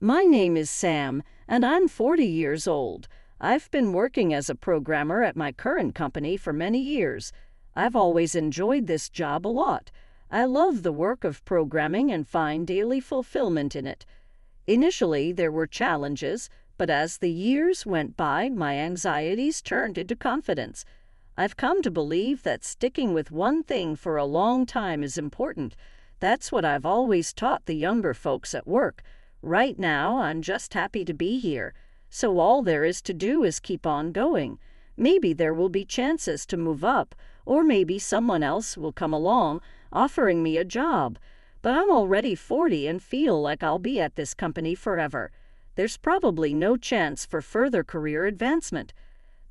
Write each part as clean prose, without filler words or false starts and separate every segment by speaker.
Speaker 1: My name is Sam, and I'm 40 years old. I've been working as a programmer at my current company for many years. I've always enjoyed this job a lot. I love the work of programming and find daily fulfillment in it. Initially, there were challenges, but as the years went by, my anxieties turned into confidence. I've come to believe that sticking with one thing for a long time is important. That's what I've always taught the younger folks at work. Right now, I'm just happy to be here, so all there is to do is keep on going. Maybe there will be chances to move up, or maybe someone else will come along, offering me a job. But I'm already 40 and feel like I'll be at this company forever. There's probably no chance for further career advancement.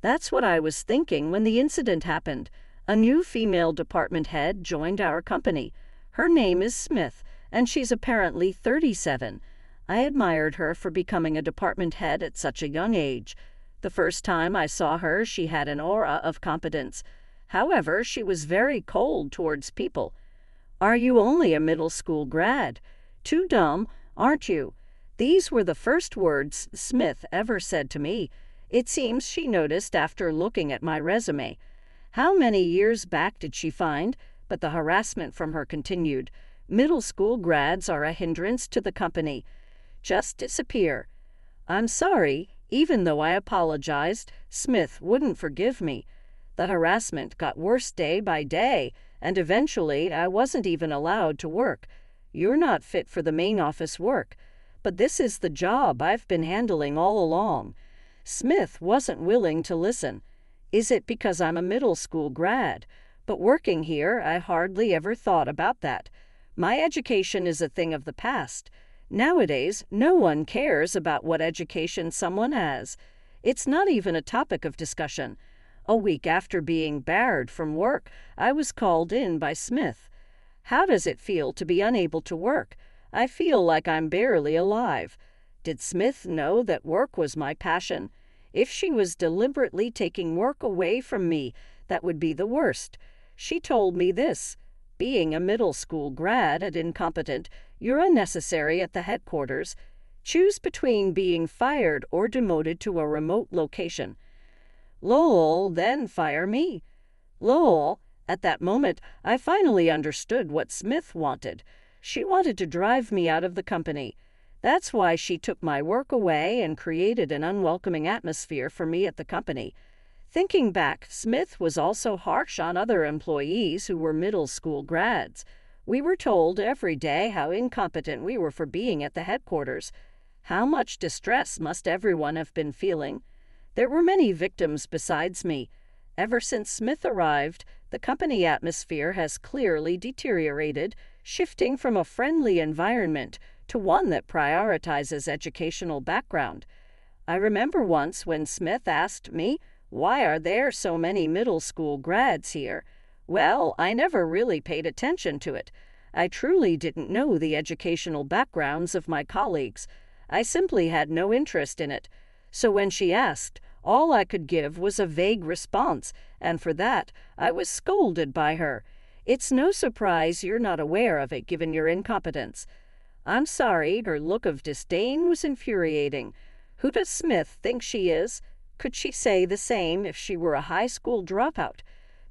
Speaker 1: That's what I was thinking when the incident happened. A new female department head joined our company. Her name is Smith, and she's apparently 37. I admired her for becoming a department head at such a young age. The first time I saw her, she had an aura of competence. However, she was very cold towards people. "Are you only a middle school grad? Too dumb, aren't you?" These were the first words Smith ever said to me. It seems she noticed after looking at my resume. How many years back did she find? But the harassment from her continued. "Middle school grads are a hindrance to the company. Just disappear." I'm sorry. Even though I apologized, Smith wouldn't forgive me. The harassment got worse day by day, and eventually I wasn't even allowed to work. "You're not fit for the main office work." But this is the job I've been handling all along. Smith wasn't willing to listen. Is it because I'm a middle school grad? But working here, I hardly ever thought about that. My education is a thing of the past. Nowadays, no one cares about what education someone has. It's not even a topic of discussion. A week after being barred from work, I was called in by Smith. "How does it feel to be unable to work? I feel like I'm barely alive." Did Smith know that work was my passion? If she was deliberately taking work away from me, that would be the worst. She told me this: "Being a middle school grad and incompetent, you're unnecessary at the headquarters. Choose between being fired or demoted to a remote location." "Lol, then fire me." Lol. At that moment, I finally understood what Smith wanted. She wanted to drive me out of the company. That's why she took my work away and created an unwelcoming atmosphere for me at the company. Thinking back, Smith was also harsh on other employees who were middle school grads. We were told every day how incompetent we were for being at the headquarters. How much distress must everyone have been feeling? There were many victims besides me. Ever since Smith arrived, the company atmosphere has clearly deteriorated, shifting from a friendly environment to one that prioritizes educational background. I remember once when Smith asked me, "Why are there so many middle school grads here?" Well, I never really paid attention to it. I truly didn't know the educational backgrounds of my colleagues. I simply had no interest in it. So when she asked, all I could give was a vague response, and for that, I was scolded by her. "It's no surprise you're not aware of it given your incompetence." I'm sorry, her look of disdain was infuriating. Who does Smith think she is? Could she say the same if she were a high school dropout?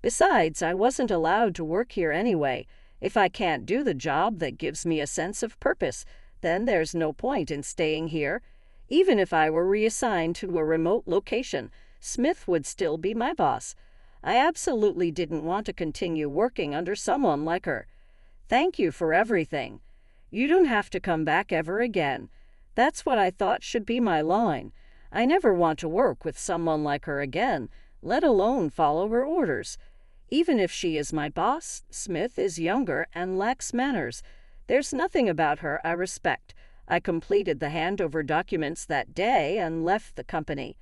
Speaker 1: Besides, I wasn't allowed to work here anyway. If I can't do the job that gives me a sense of purpose, then there's no point in staying here. Even if I were reassigned to a remote location, Smith would still be my boss. I absolutely didn't want to continue working under someone like her. "Thank you for everything. You don't have to come back ever again." That's what I thought should be my line. I never want to work with someone like her again, let alone follow her orders. Even if she is my boss, Smith is younger and lacks manners. There's nothing about her I respect. I completed the handover documents that day and left the company.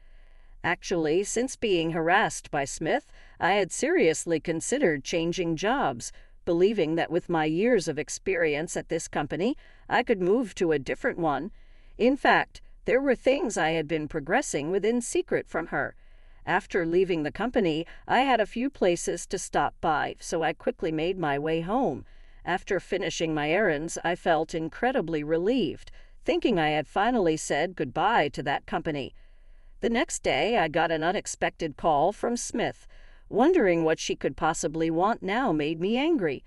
Speaker 1: Actually, since being harassed by Smith, I had seriously considered changing jobs, believing that with my years of experience at this company, I could move to a different one. In fact, there were things I had been progressing with in secret from her. After leaving the company, I had a few places to stop by, so I quickly made my way home. After finishing my errands, I felt incredibly relieved. thinking I had finally said goodbye to that company. The next day, I got an unexpected call from Smith. Wondering what she could possibly want now made me angry.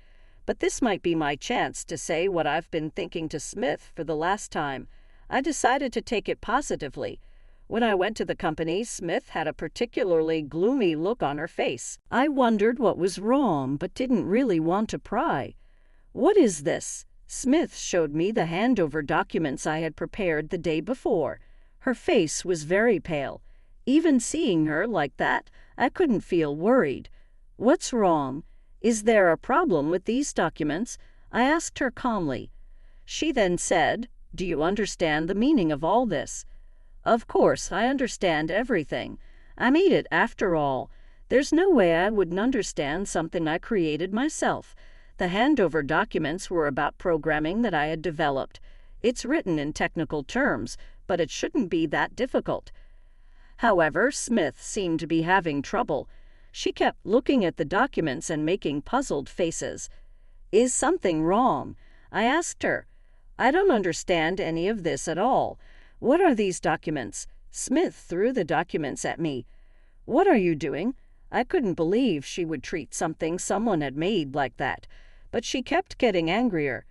Speaker 1: But this might be my chance to say what I've been thinking to Smith for the last time. I decided to take it positively. When I went to the company, Smith had a particularly gloomy look on her face. I wondered what was wrong, but didn't really want to pry. "What is this?" Smith showed me the handover documents I had prepared the day before. Her face was very pale. Even seeing her like that, I couldn't feel worried. "What's wrong? Is there a problem with these documents?" I asked her calmly. She then said, "Do you understand the meaning of all this?" "Of course, I understand everything. I made it after all. There's no way I wouldn't understand something I created myself. The handover documents were about programming that I had developed. It's written in technical terms, but it shouldn't be that difficult." However, Smith seemed to be having trouble. She kept looking at the documents and making puzzled faces. "Is something wrong?" I asked her. "I don't understand any of this at all. What are these documents?" Smith threw the documents at me. "What are you doing?" I couldn't believe she would treat something someone had made like that, but she kept getting angrier.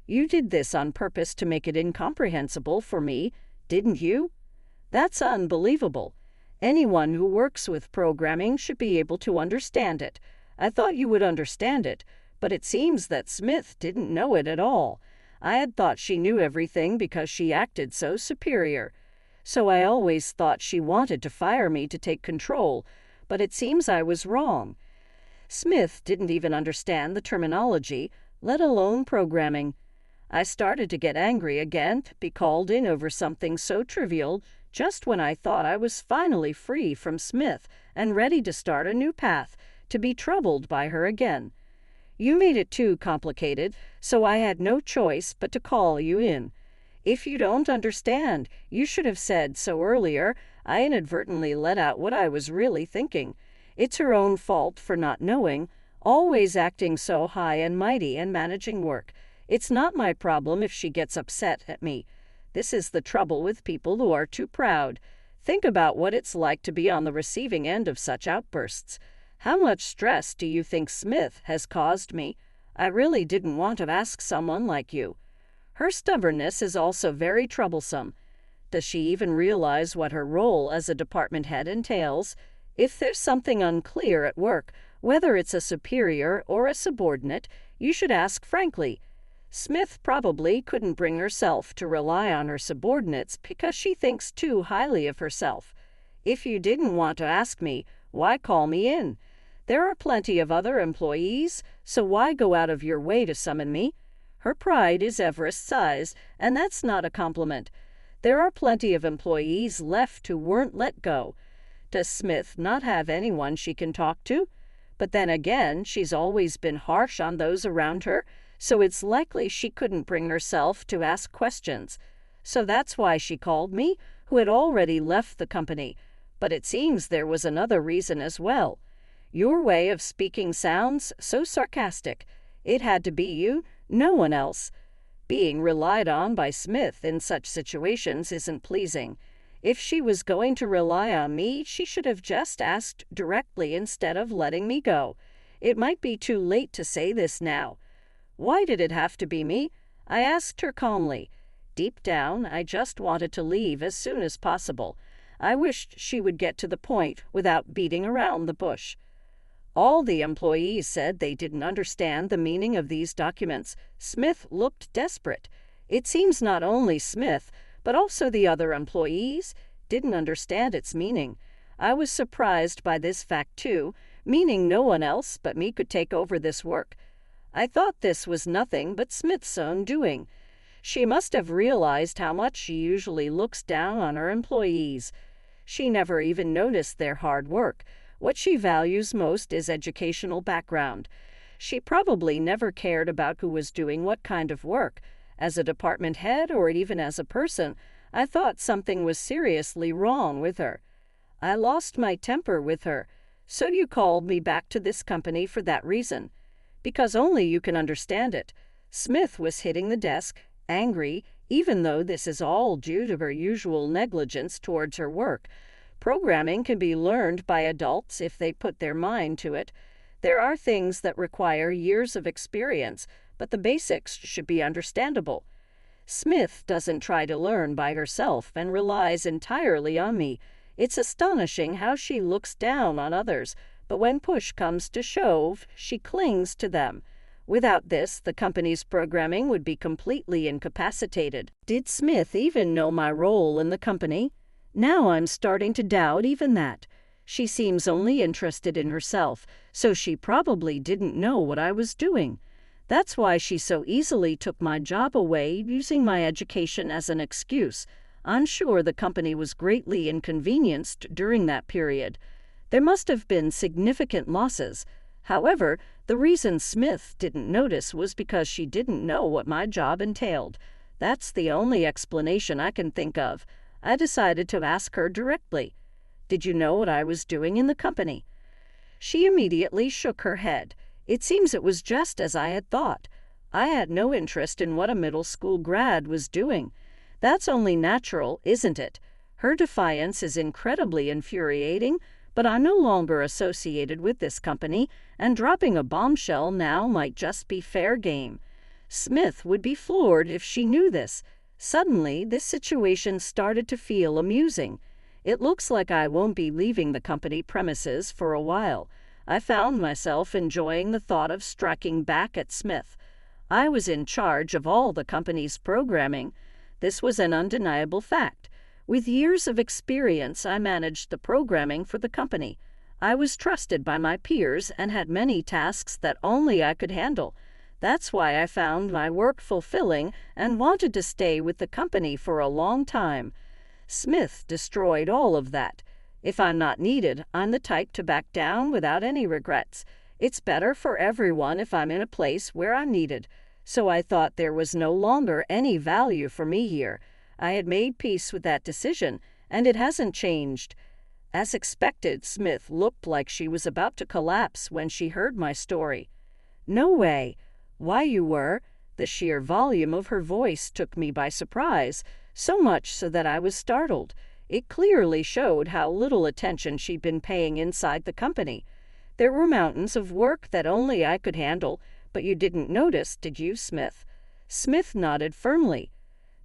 Speaker 1: "You did this on purpose to make it incomprehensible for me, didn't you?" "That's unbelievable. Anyone who works with programming should be able to understand it. I thought you would understand it, but it seems that Smith didn't know it at all. I had thought she knew everything because she acted so superior. So I always thought she wanted to fire me to take control, but it seems I was wrong. Smith didn't even understand the terminology, let alone programming." I started to get angry again, to be called in over something so trivial, just when I thought I was finally free from Smith and ready to start a new path, to be troubled by her again. "You made it too complicated, so I had no choice but to call you in. If you don't understand, you should have said so earlier. I inadvertently let out what I was really thinking. It's her own fault for not knowing, always acting so high and mighty and managing work. It's not my problem if she gets upset at me. This is the trouble with people who are too proud. Think about what it's like to be on the receiving end of such outbursts. How much stress do you think Smith has caused me? I really didn't want to ask someone like you. Her stubbornness is also very troublesome. Does she even realize what her role as a department head entails? If there's something unclear at work, whether it's a superior or a subordinate, you should ask frankly. Smith probably couldn't bring herself to rely on her subordinates because she thinks too highly of herself. If you didn't want to ask me, why call me in? There are plenty of other employees, so why go out of your way to summon me? Her pride is Everest's size, and that's not a compliment. There are plenty of employees left who weren't let go. Does Smith not have anyone she can talk to? But then again, she's always been harsh on those around her, so it's likely she couldn't bring herself to ask questions. So that's why she called me, who had already left the company. But it seems there was another reason as well. Your way of speaking sounds so sarcastic. It had to be you, no one else. Being relied on by Smith in such situations isn't pleasing. If she was going to rely on me, she should have just asked directly instead of letting me go. It might be too late to say this now. Why did it have to be me? I asked her calmly. Deep down, I just wanted to leave as soon as possible. I wished she would get to the point without beating around the bush. All the employees said they didn't understand the meaning of these documents. Smith looked desperate. It seems not only Smith, but also the other employees didn't understand its meaning. I was surprised by this fact too, meaning no one else but me could take over this work. I thought this was nothing but Smith's own doing. She must have realized how much she usually looks down on her employees. She never even noticed their hard work. What she values most is educational background. She probably never cared about who was doing what kind of work. As a department head or even as a person, I thought something was seriously wrong with her. I lost my temper with her. So you called me back to this company for that reason. Because only you can understand it. Smith was hitting the desk, angry, even though this is all due to her usual negligence towards her work. Programming can be learned by adults if they put their mind to it. There are things that require years of experience, but the basics should be understandable. Smith doesn't try to learn by herself and relies entirely on me. It's astonishing how she looks down on others, but when push comes to shove, she clings to them. Without this, the company's programming would be completely incapacitated. Did Smith even know my role in the company? Now I'm starting to doubt even that. She seems only interested in herself, so she probably didn't know what I was doing. That's why she so easily took my job away, using my education as an excuse. I'm sure the company was greatly inconvenienced during that period. There must have been significant losses. However, the reason Smith didn't notice was because she didn't know what my job entailed. That's the only explanation I can think of. I decided to ask her directly. Did you know what I was doing in the company? She immediately shook her head. It seems it was just as I had thought. I had no interest in what a middle school grad was doing. That's only natural, isn't it? Her defiance is incredibly infuriating, but I'm no longer associated with this company, and dropping a bombshell now might just be fair game. Smith would be floored if she knew this. Suddenly, this situation started to feel amusing. It looks like I won't be leaving the company premises for a while. I found myself enjoying the thought of striking back at Smith. I was in charge of all the company's programming. This was an undeniable fact. With years of experience, I managed the programming for the company. I was trusted by my peers and had many tasks that only I could handle. That's why I found my work fulfilling and wanted to stay with the company for a long time. Smith destroyed all of that. If I'm not needed, I'm the type to back down without any regrets. It's better for everyone if I'm in a place where I'm needed. So I thought there was no longer any value for me here. I had made peace with that decision, and it hasn't changed. As expected, Smith looked like she was about to collapse when she heard my story. No way. Why you were? The sheer volume of her voice took me by surprise, so much so that I was startled. It clearly showed how little attention she'd been paying inside the company. There were mountains of work that only I could handle, but you didn't notice, did you, Smith? Smith nodded firmly.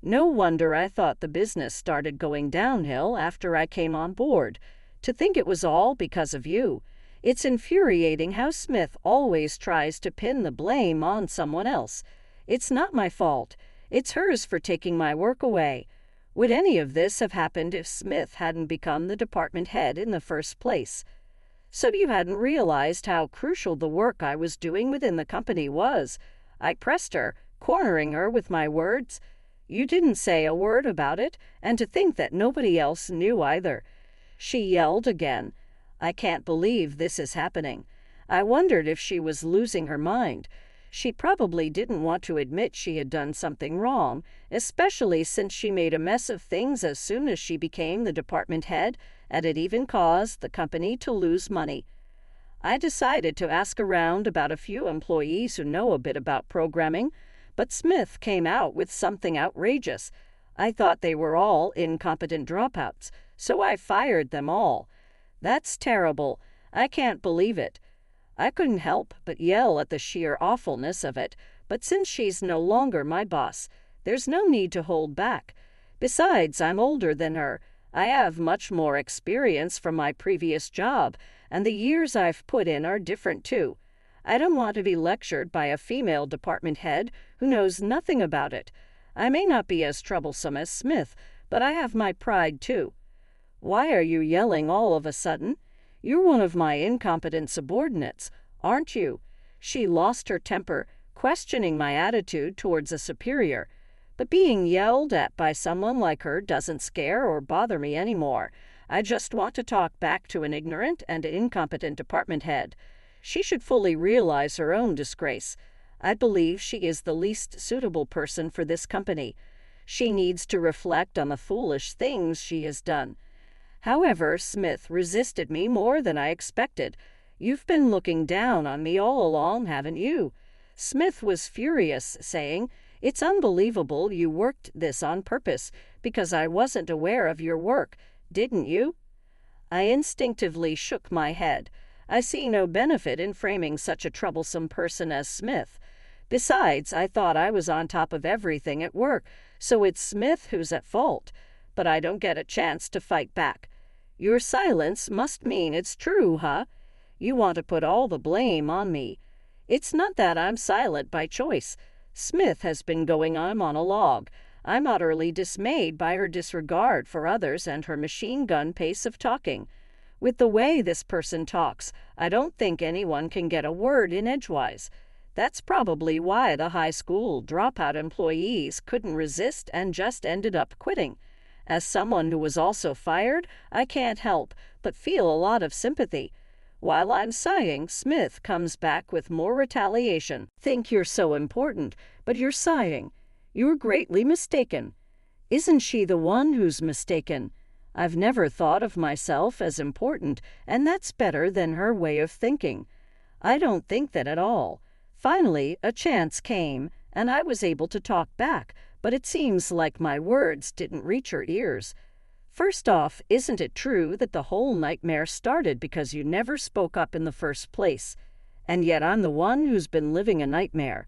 Speaker 1: No wonder I thought the business started going downhill after I came on board. To think it was all because of you. It's infuriating how Smith always tries to pin the blame on someone else. It's not my fault. It's hers for taking my work away. Would any of this have happened if Smith hadn't become the department head in the first place? So you hadn't realized how crucial the work I was doing within the company was. I pressed her, cornering her with my words. You didn't say a word about it, and to think that nobody else knew either. She yelled again. I can't believe this is happening. I wondered if she was losing her mind. She probably didn't want to admit she had done something wrong, especially since she made a mess of things as soon as she became the department head, and it even caused the company to lose money. I decided to ask around about a few employees who know a bit about programming, but Smith came out with something outrageous. I thought they were all incompetent dropouts, so I fired them all. That's terrible. I can't believe it. I couldn't help but yell at the sheer awfulness of it, but since she's no longer my boss, there's no need to hold back. Besides, I'm older than her. I have much more experience from my previous job, and the years I've put in are different too. I don't want to be lectured by a female department head who knows nothing about it. I may not be as troublesome as Smith, but I have my pride too. Why are you yelling all of a sudden? You're one of my incompetent subordinates, aren't you? She lost her temper, questioning my attitude towards a superior. But being yelled at by someone like her doesn't scare or bother me anymore. I just want to talk back to an ignorant and incompetent department head. She should fully realize her own disgrace. I believe she is the least suitable person for this company. She needs to reflect on the foolish things she has done. However, Smith resisted me more than I expected. You've been looking down on me all along, haven't you? Smith was furious, saying, It's unbelievable you worked this on purpose, because I wasn't aware of your work, didn't you?" I instinctively shook my head. I see no benefit in framing such a troublesome person as Smith. Besides, I thought I was on top of everything at work, so it's Smith who's at fault. But I don't get a chance to fight back. Your silence must mean it's true, huh? You want to put all the blame on me. It's not that I'm silent by choice. Smith has been going on a monologue. I'm utterly dismayed by her disregard for others and her machine gun pace of talking. With the way this person talks, I don't think anyone can get a word in edgewise. That's probably why the high school dropout employees couldn't resist and just ended up quitting. As someone who was also fired, I can't help but feel a lot of sympathy. While I'm sighing, Smith comes back with more retaliation. "Think you're so important, but you're sighing. You're greatly mistaken." Isn't she the one who's mistaken? I've never thought of myself as important, and that's better than her way of thinking. I don't think that at all. Finally, a chance came, and I was able to talk back, but it seems like my words didn't reach her ears. "First off, isn't it true that the whole nightmare started because you never spoke up in the first place? And yet I'm the one who's been living a nightmare.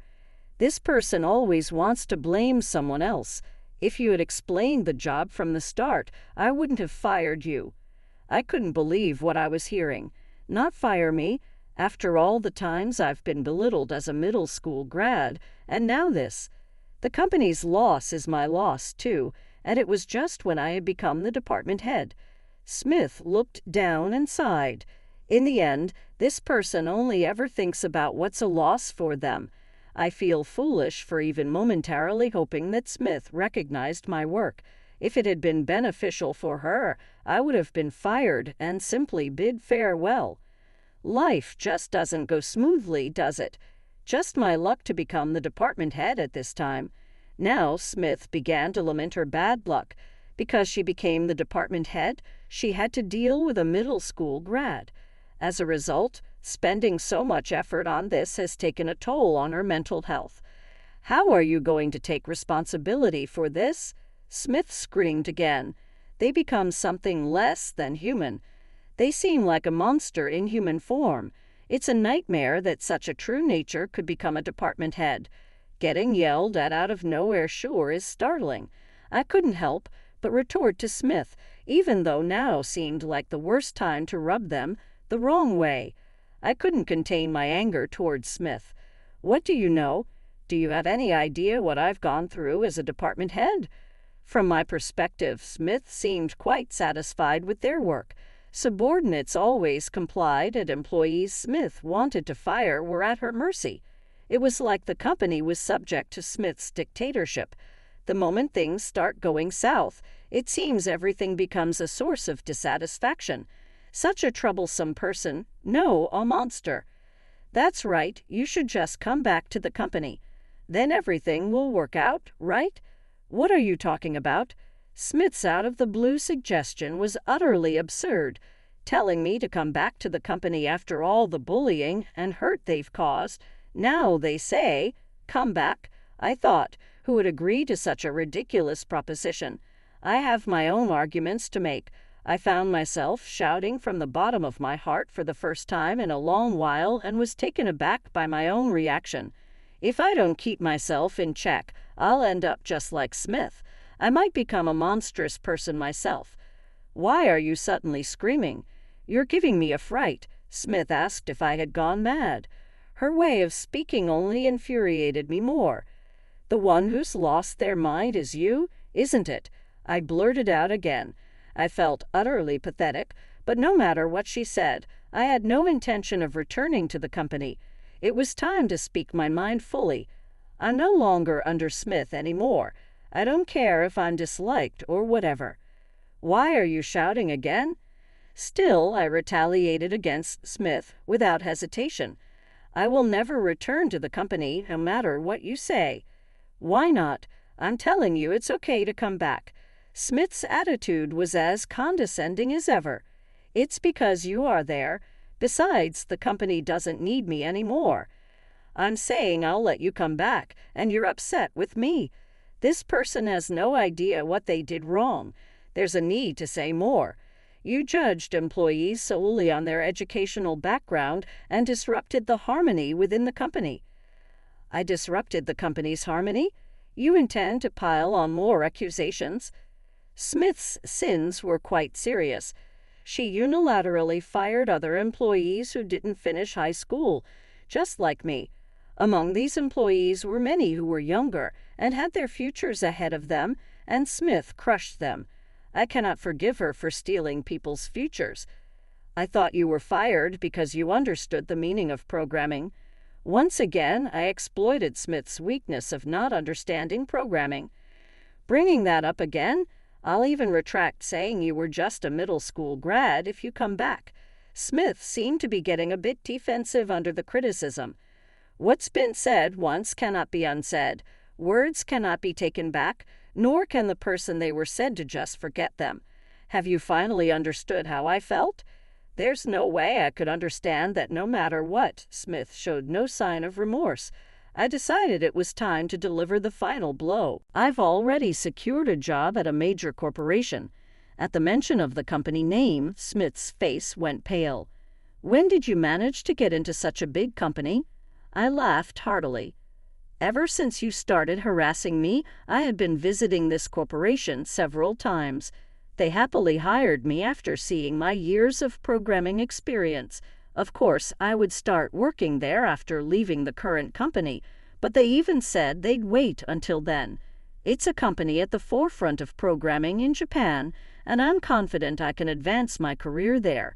Speaker 1: This person always wants to blame someone else. If you had explained the job from the start, I wouldn't have fired you." I couldn't believe what I was hearing. Not fire me, after all the times I've been belittled as a middle school grad, and now this. The company's loss is my loss, too, and it was just when I had become the department head. Smith looked down and sighed. In the end, this person only ever thinks about what's a loss for them. I feel foolish for even momentarily hoping that Smith recognized my work. If it had been beneficial for her, I would have been fired and simply bid farewell. Life just doesn't go smoothly, does it? Just my luck to become the department head at this time. Now Smith began to lament her bad luck. Because she became the department head, she had to deal with a middle school grad. As a result, spending so much effort on this has taken a toll on her mental health. "How are you going to take responsibility for this?" Smith screamed again. They become something less than human. They seem like a monster in human form. It's a nightmare that such a true nature could become a department head. Getting yelled at out of nowhere sure is startling. I couldn't help but retort to Smith, even though now seemed like the worst time to rub them the wrong way. I couldn't contain my anger towards Smith. "What do you know? Do you have any idea what I've gone through as a department head?" From my perspective, Smith seemed quite satisfied with their work. Subordinates always complied, and employees Smith wanted to fire were at her mercy. It was like the company was subject to Smith's dictatorship. The moment things start going south, it seems everything becomes a source of dissatisfaction. Such a troublesome person, no, a monster. "That's right, you should just come back to the company. Then everything will work out, right?" "What are you talking about?" Smith's out-of-the-blue suggestion was utterly absurd. Telling me to come back to the company after all the bullying and hurt they've caused. Now they say, "Come back." I thought, who would agree to such a ridiculous proposition? I have my own arguments to make. I found myself shouting from the bottom of my heart for the first time in a long while and was taken aback by my own reaction. If I don't keep myself in check, I'll end up just like Smith. I might become a monstrous person myself. "Why are you suddenly screaming? You're giving me a fright." Smith asked if I had gone mad. Her way of speaking only infuriated me more. "The one who's lost their mind is you, isn't it?" I blurted out again. I felt utterly pathetic, but no matter what she said, I had no intention of returning to the company. It was time to speak my mind fully. I'm no longer under Smith anymore. I don't care if I'm disliked or whatever. "Why are you shouting again?" Still, I retaliated against Smith without hesitation. "I will never return to the company, no matter what you say." "Why not? I'm telling you it's okay to come back." Smith's attitude was as condescending as ever. "It's because you are there. Besides, the company doesn't need me anymore." I'm saying I'll let you come back, and you're upset with me. This person has no idea what they did wrong. There's a need to say more. You judged employees solely on their educational background and disrupted the harmony within the company. I disrupted the company's harmony? You intend to pile on more accusations? Smith's sins were quite serious. She unilaterally fired other employees who didn't finish high school, just like me. Among these employees were many who were younger and had their futures ahead of them, and Smith crushed them. I cannot forgive her for stealing people's futures. I thought you were fired because you understood the meaning of programming. Once again, I exploited Smith's weakness of not understanding programming. Bringing that up again, I'll even retract saying you were just a middle school grad if you come back. Smith seemed to be getting a bit defensive under the criticism. What's been said once cannot be unsaid. Words cannot be taken back, nor can the person they were said to just forget them. Have you finally understood how I felt? There's no way I could understand that no matter what. Smith showed no sign of remorse. I decided it was time to deliver the final blow. I've already secured a job at a major corporation. At the mention of the company name, Smith's face went pale. When did you manage to get into such a big company? I laughed heartily. Ever since you started harassing me, I had been visiting this corporation several times. They happily hired me after seeing my years of programming experience. Of course, I would start working there after leaving the current company, but they even said they'd wait until then. It's a company at the forefront of programming in Japan, and I'm confident I can advance my career there.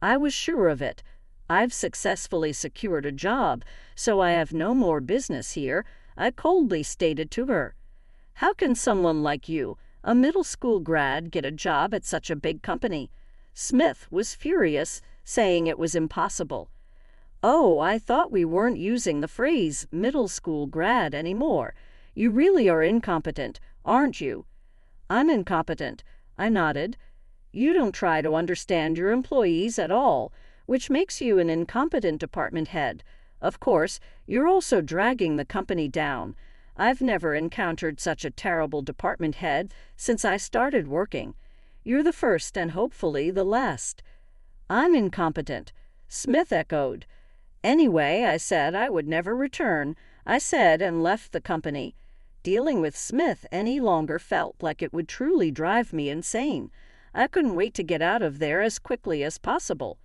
Speaker 1: I was sure of it. I've successfully secured a job, so I have no more business here, I coldly stated to her. How can someone like you, a middle school grad, get a job at such a big company? Smith was furious, saying it was impossible. Oh, I thought we weren't using the phrase middle school grad anymore. You really are incompetent, aren't you? I'm incompetent, I nodded. You don't try to understand your employees at all, which makes you an incompetent department head. Of course, you're also dragging the company down. I've never encountered such a terrible department head since I started working. You're the first and hopefully the last. I'm incompetent, Smith echoed. Anyway, I said I would never return. I said and left the company. Dealing with Smith any longer felt like it would truly drive me insane. I couldn't wait to get out of there as quickly as possible.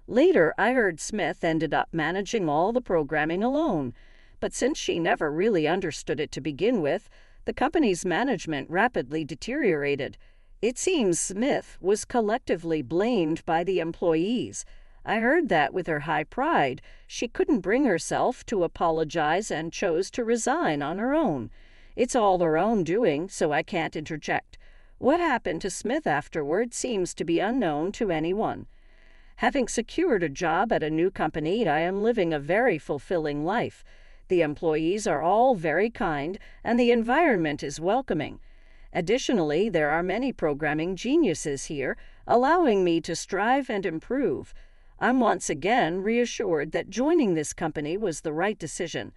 Speaker 1: Later, I heard Smith ended up managing all the programming alone, but since she never really understood it to begin with, the company's management rapidly deteriorated. It seems Smith was collectively blamed by the employees. I heard that with her high pride, she couldn't bring herself to apologize and chose to resign on her own. It's all her own doing, so I can't interject. What happened to Smith afterward seems to be unknown to anyone. Having secured a job at a new company, I am living a very fulfilling life. The employees are all very kind, and the environment is welcoming. Additionally, there are many programming geniuses here, allowing me to strive and improve. I'm once again reassured that joining this company was the right decision.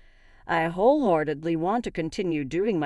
Speaker 1: I wholeheartedly want to continue doing my